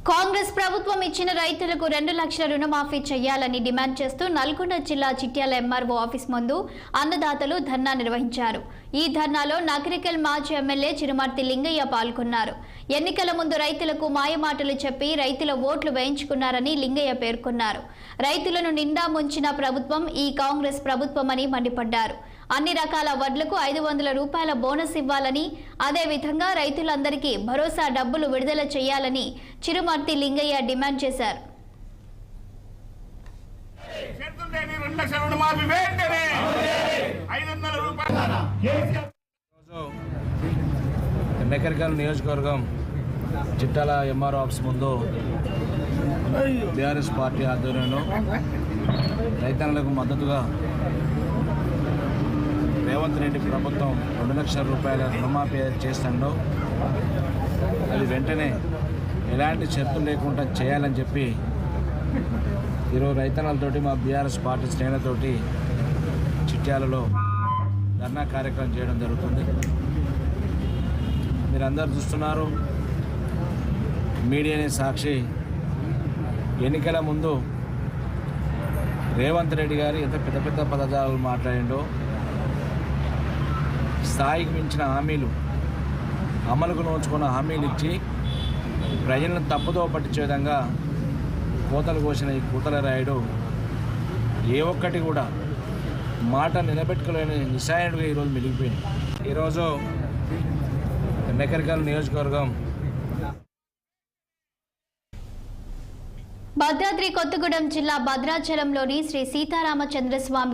కాంగ్రెస్ ప్రభుత్వం ఇచ్చిన రైతులకు 2 లక్షల రుణమాఫీ చేయాలని డిమాండ్ చేస్తూ నల్గొండ జిల్లా చిట్యాల ఎంఆర్ఓ ఆఫీస్ ముందు అన్నదాతలు ధర్నా నిర్వహించారు. ఈ ధర్నాలో నకరికల్ మాజీ ఎమ్మెల్యే చిరుమర్తి లింగయ్య పాల్గొన్నారు. ఎన్నికల ముందు రైతులకు మాయమాటలు చెప్పి రైతుల ఓట్లు వేయించుకున్నారని లింగయ్య పేర్కొన్నారు. రైతులను నిండా ముంచిన ప్రభుత్వం ఈ కాంగ్రెస్ ప్రభుత్వమని మండిపడ్డారు. అన్ని రకాల వడ్లకు 500 రూపాయల బోనస్ ఇవ్వాలని, అదేవిధంగా రైతులందరికీ భరోసా డబ్బులు విడుదల చేయాలని చిరుమర్తి లింగయ్య డిమాండ్ చేశారు. నకరికల్ నియోజకవర్గం చిట్టాల ఎంఆర్ఓ ఆఫీస్ ముందు బీఆర్ఎస్ పార్టీ ఆధ్వర్యంలో రైతన్నలకు మద్దతుగా రేవంత్ రెడ్డి ప్రభుత్వం 2 లక్షల రూపాయల రుణమాఫీ చేస్తుండో అది వెంటనే ఎలాంటి షరతులు లేకుండా చేయాలని చెప్పి ఈరోజు రైతన్నలతోటి మా బీఆర్ఎస్ పార్టీ శ్రేణులతోటి చిట్యాలలో ధర్నా కార్యక్రమం చేయడం జరుగుతుంది. మీరందరూ చూస్తున్నారు, మీడియానే సాక్షి. ఎన్నికల ముందు రేవంత్ రెడ్డి గారు ఎంత పెద్ద పెద్ద పదజాలు మాట్లాడిండో, స్థాయికి మించిన హామీలు, అమలుకు నోచుకున్న హామీలు ఇచ్చి ప్రజలను తప్పుదో పట్టించే విధంగా కోతలు కోసిన ఈ కూతల రాయుడు ఏ ఒక్కటి కూడా మాట నిలబెట్టుకోలేని నిస్సాయుడిగా ఈరోజు మిగిలిపోయింది. ఈరోజు నకరికల్ నియోజకవర్గం భద్రాద్రి కొత్తగూడెం జిల్లా భద్రాచలంలోని శ్రీ సీతారామచంద్ర స్వామి